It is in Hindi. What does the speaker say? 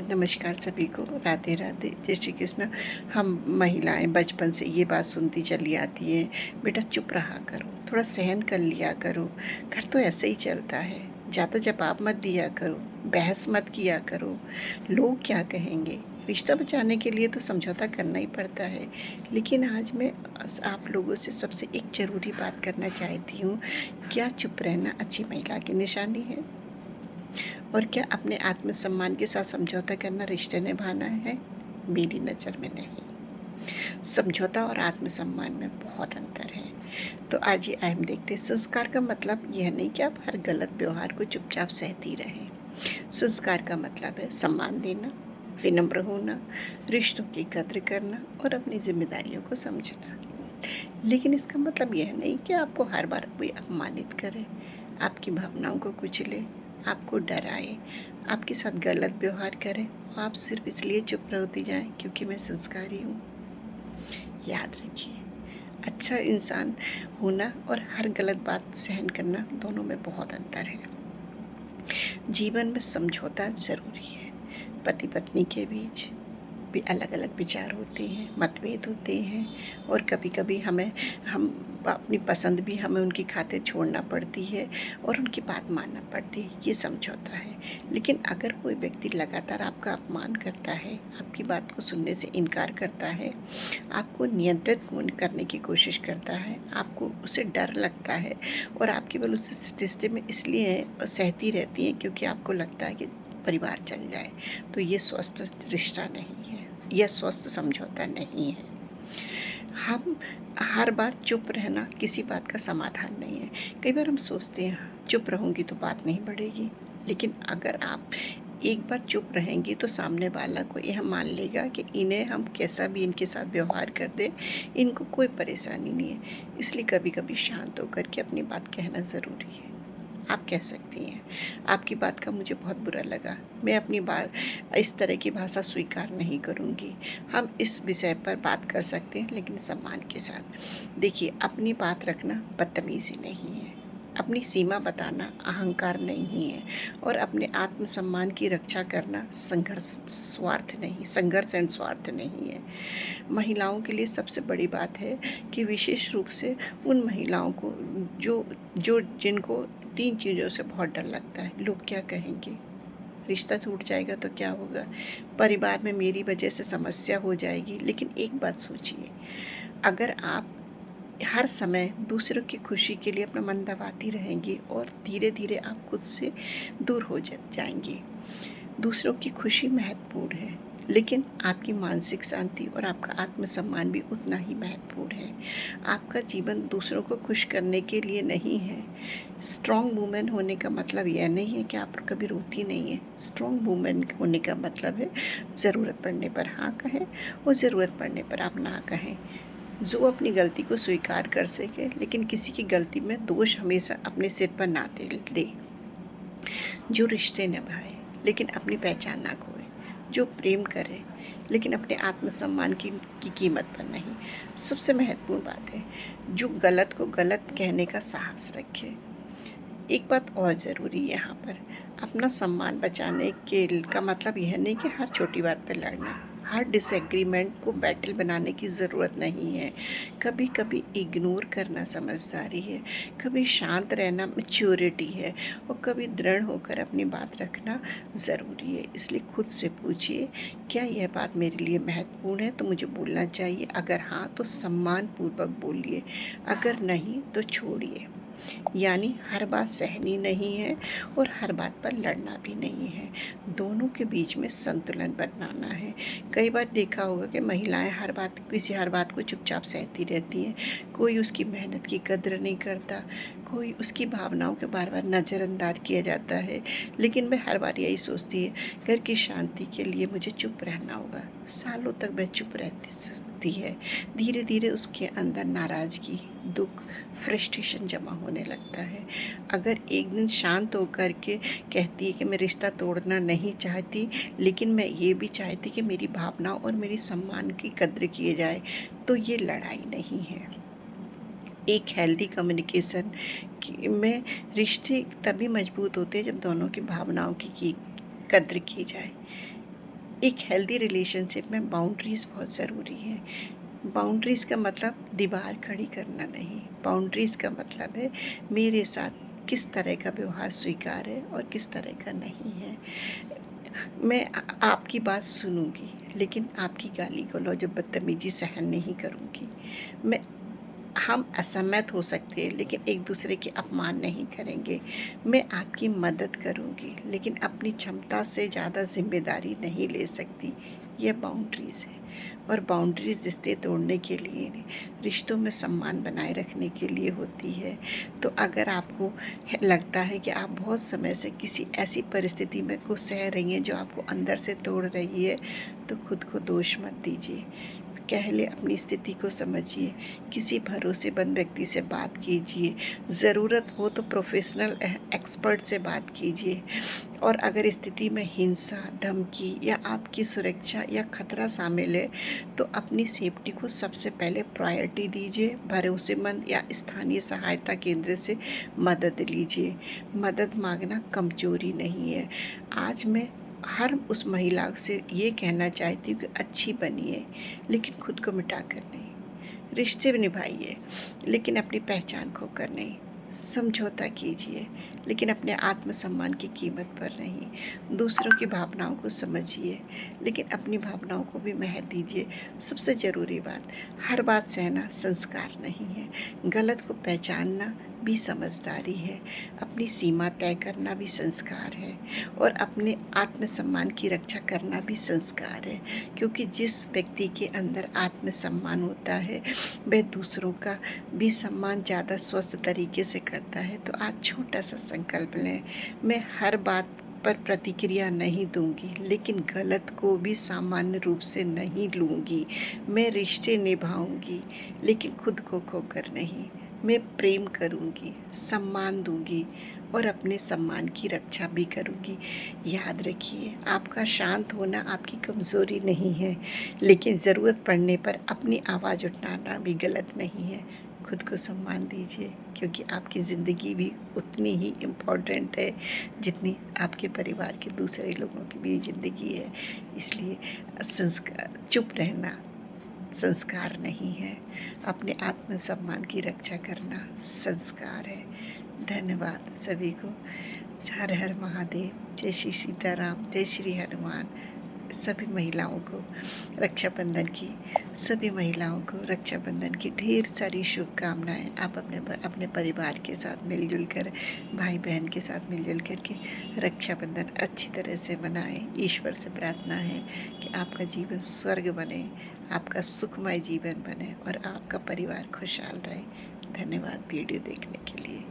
नमस्कार सभी को। राधे राधे, जय श्री कृष्ण। हम महिलाएं बचपन से ये बात सुनती चली आती हैं, बेटा चुप रहा करो, थोड़ा सहन कर लिया करो, घर तो ऐसे ही चलता है, ज़्यादा जवाब मत दिया करो, बहस मत किया करो, लोग क्या कहेंगे। रिश्ता बचाने के लिए तो समझौता करना ही पड़ता है। लेकिन आज मैं आप लोगों से सबसे एक ज़रूरी बात करना चाहती हूँ। क्या चुप रहना अच्छी महिला की निशानी है? और क्या अपने आत्मसम्मान के साथ समझौता करना रिश्ते निभाना है? मेरी नज़र में नहीं। समझौता और आत्मसम्मान में बहुत अंतर है। तो आज ये हम देखते हैं, संस्कार का मतलब यह नहीं कि आप हर गलत व्यवहार को चुपचाप सहती रहें। संस्कार का मतलब है सम्मान देना, विनम्र होना, रिश्तों की कद्र करना और अपनी जिम्मेदारियों को समझना। लेकिन इसका मतलब यह नहीं कि आपको हर बार कोई अपमानित करे, आपकी भावनाओं को कुचले, आपको डराए, आपके साथ गलत व्यवहार करे और आप सिर्फ इसलिए चुप रहती जाएं क्योंकि मैं संस्कारी हूँ। याद रखिए, अच्छा इंसान होना और हर गलत बात सहन करना, दोनों में बहुत अंतर है। जीवन में समझौता ज़रूरी है। पति पत्नी के बीच भी अलग अलग विचार होते हैं, मतभेद होते हैं और कभी कभी हम अपनी पसंद भी हमें उनकी खातिर छोड़ना पड़ती है और उनकी बात मानना पड़ती है। ये समझौता है। लेकिन अगर कोई व्यक्ति लगातार आपका अपमान करता है, आपकी बात को सुनने से इनकार करता है, आपको नियंत्रित करने की कोशिश करता है, आपको उसे डर लगता है और आप केवल उस रिश्ते में इसलिए सहती रहती हैं क्योंकि आपको लगता है कि परिवार चल जाए, तो ये स्वस्थ रिश्ता नहीं है, यह स्वस्थ समझौता नहीं है। हम हर बार चुप रहना किसी बात का समाधान नहीं है। कई बार हम सोचते हैं चुप रहूँगी तो बात नहीं बढ़ेगी, लेकिन अगर आप एक बार चुप रहेंगी तो सामने वाला को यह मान लेगा कि इन्हें हम कैसा भी इनके साथ व्यवहार कर दें, इनको कोई परेशानी नहीं है। इसलिए कभी कभी शांत होकर के अपनी बात कहना ज़रूरी है। आप कह सकती हैं, आपकी बात का मुझे बहुत बुरा लगा, मैं अपनी बात इस तरह की भाषा स्वीकार नहीं करूँगी। हम इस विषय पर बात कर सकते हैं, लेकिन सम्मान के साथ। देखिए, अपनी बात रखना बदतमीज़ी नहीं है, अपनी सीमा बताना अहंकार नहीं है और अपने आत्मसम्मान की रक्षा करना संघर्ष एंड स्वार्थ नहीं है। महिलाओं के लिए सबसे बड़ी बात है कि विशेष रूप से उन महिलाओं को जो जो जिनको 3 चीज़ों से बहुत डर लगता है। लोग क्या कहेंगे? रिश्ता टूट जाएगा तो क्या होगा? परिवार में मेरी वजह से समस्या हो जाएगी। लेकिन एक बात सोचिए, अगर आप हर समय दूसरों की खुशी के लिए अपना मन दबाती रहेंगी और धीरे धीरे आप खुद से दूर हो जाएंगी। दूसरों की खुशी महत्वपूर्ण है, लेकिन आपकी मानसिक शांति और आपका आत्मसम्मान भी उतना ही महत्वपूर्ण है। आपका जीवन दूसरों को खुश करने के लिए नहीं है। स्ट्रॉन्ग वुमेन होने का मतलब यह नहीं है कि आप कभी रोती नहीं है। स्ट्रॉन्ग वुमेन होने का मतलब है ज़रूरत पड़ने पर हाँ कहें और ज़रूरत पड़ने पर आप ना कहें। जो अपनी गलती को स्वीकार कर सके, लेकिन किसी की गलती में दोष हमेशा अपने सिर पर ना दे। जो रिश्ते निभाए लेकिन अपनी पहचान ना खोए। जो प्रेम करे लेकिन अपने आत्मसम्मान की कीमत पर नहीं। सबसे महत्वपूर्ण बात है, जो गलत को गलत कहने का साहस रखे। एक बात और ज़रूरी है यहाँ पर, अपना सम्मान बचाने के का मतलब यह नहीं कि हर छोटी बात पर लड़ना। हर डिसएग्रीमेंट को बैटल बनाने की ज़रूरत नहीं है। कभी कभी इग्नोर करना समझदारी है, कभी शांत रहना मैच्योरिटी है और कभी दृढ़ होकर अपनी बात रखना ज़रूरी है। इसलिए खुद से पूछिए, क्या यह बात मेरे लिए महत्वपूर्ण है तो मुझे बोलना चाहिए? अगर हाँ तो सम्मानपूर्वक बोलिए, अगर नहीं तो छोड़िए। यानी हर बात सहनी नहीं है और हर बात पर लड़ना भी नहीं है। दोनों के बीच में संतुलन बनाना है। कई बार देखा होगा कि महिलाएं हर बात को चुपचाप सहती रहती हैं। कोई उसकी मेहनत की कद्र नहीं करता, कोई उसकी भावनाओं के बार बार नज़रअंदाज किया जाता है। लेकिन मैं हर बार यही सोचती है, घर की शांति के लिए मुझे चुप रहना होगा। सालों तक वह चुप रहती है। धीरे धीरे उसके अंदर नाराज़गी, दुख, फ्रस्ट्रेशन जमा होने लगता है। अगर एक दिन शांत होकर के कहती है कि मैं रिश्ता तोड़ना नहीं चाहती, लेकिन मैं ये भी चाहती कि मेरी भावनाओं और मेरी सम्मान की कद्र किए जाए, तो ये लड़ाई नहीं है। एक हेल्दी कम्युनिकेशन में रिश्ते तभी मजबूत होते हैं जब दोनों की भावनाओं की कद्र की जाए। एक हेल्दी रिलेशनशिप में बाउंड्रीज़ बहुत ज़रूरी है। बाउंड्रीज़ का मतलब दीवार खड़ी करना नहीं, बाउंड्रीज़ का मतलब है मेरे साथ किस तरह का व्यवहार स्वीकार है और किस तरह का नहीं है। मैं आपकी बात सुनूँगी, लेकिन आपकी गाली-गलौज और बदतमीज़ी सहन नहीं करूँगी। मैं हम असहमत हो सकते हैं, लेकिन एक-दूसरे के अपमान नहीं करेंगे। मैं आपकी मदद करूँगी, लेकिन अपनी क्षमता से ज़्यादा ज़िम्मेदारी नहीं ले सकती। ये बाउंड्रीज़ है, और बाउंड्रीज़ रिश्ते तोड़ने के लिए नहीं, रिश्तों में सम्मान बनाए रखने के लिए होती है। तो अगर आपको लगता है कि आप बहुत समय से किसी ऐसी परिस्थिति में को सह रही हैं जो आपको अंदर से तोड़ रही है, तो खुद को दोष मत दीजिए। पहले अपनी स्थिति को समझिए, किसी भरोसेमंद व्यक्ति से बात कीजिए, ज़रूरत हो तो प्रोफेशनल एक्सपर्ट से बात कीजिए। और अगर स्थिति में हिंसा, धमकी या आपकी सुरक्षा या खतरा शामिल है, तो अपनी सेफ्टी को सबसे पहले प्रायोरिटी दीजिए। भरोसेमंद या स्थानीय सहायता केंद्र से मदद लीजिए। मदद मांगना कमजोरी नहीं है। आज मैं हर उस महिला से ये कहना चाहती हूँ कि अच्छी बनिए, लेकिन खुद को मिटाकर नहीं। रिश्ते निभाइए, लेकिन अपनी पहचान खोकर नहीं। समझौता कीजिए, लेकिन अपने आत्मसम्मान की कीमत पर नहीं। दूसरों की भावनाओं को समझिए, लेकिन अपनी भावनाओं को भी महत्व दीजिए। सबसे ज़रूरी बात, हर बात सहना संस्कार नहीं है। गलत को पहचानना भी समझदारी है। अपनी सीमा तय करना भी संस्कार है, और अपने आत्मसम्मान की रक्षा करना भी संस्कार है। क्योंकि जिस व्यक्ति के अंदर आत्मसम्मान होता है, वह दूसरों का भी सम्मान ज़्यादा स्वस्थ तरीके से करता है। तो आज छोटा सा संकल्प लें, मैं हर बात पर प्रतिक्रिया नहीं दूंगी, लेकिन गलत को भी सामान्य रूप से नहीं लूँगी। मैं रिश्ते निभाऊंगी, लेकिन खुद को खोकर नहीं। मैं प्रेम करूंगी, सम्मान दूंगी, और अपने सम्मान की रक्षा भी करूंगी। याद रखिए, आपका शांत होना आपकी कमज़ोरी नहीं है, लेकिन ज़रूरत पड़ने पर अपनी आवाज़ उठाना भी गलत नहीं है। खुद को सम्मान दीजिए, क्योंकि आपकी ज़िंदगी भी उतनी ही इम्पोर्टेंट है जितनी आपके परिवार के दूसरे लोगों की भी ज़िंदगी है। इसलिए संस्कार, चुप रहना संस्कार नहीं है। अपने आत्मसम्मान की रक्षा करना संस्कार है। धन्यवाद सभी को। हर हर महादेव। जय श्री सीताराम, जय श्री हनुमान। सभी महिलाओं को रक्षाबंधन की सभी महिलाओं को रक्षाबंधन की ढेर सारी शुभकामनाएं। आप अपने परिवार के साथ मिलजुल कर, भाई बहन के साथ मिलजुल कर के रक्षाबंधन अच्छी तरह से मनाएं। ईश्वर से प्रार्थना है कि आपका जीवन स्वर्ग बने, आपका सुखमय जीवन बने, और आपका परिवार खुशहाल रहे। धन्यवाद वीडियो देखने के लिए।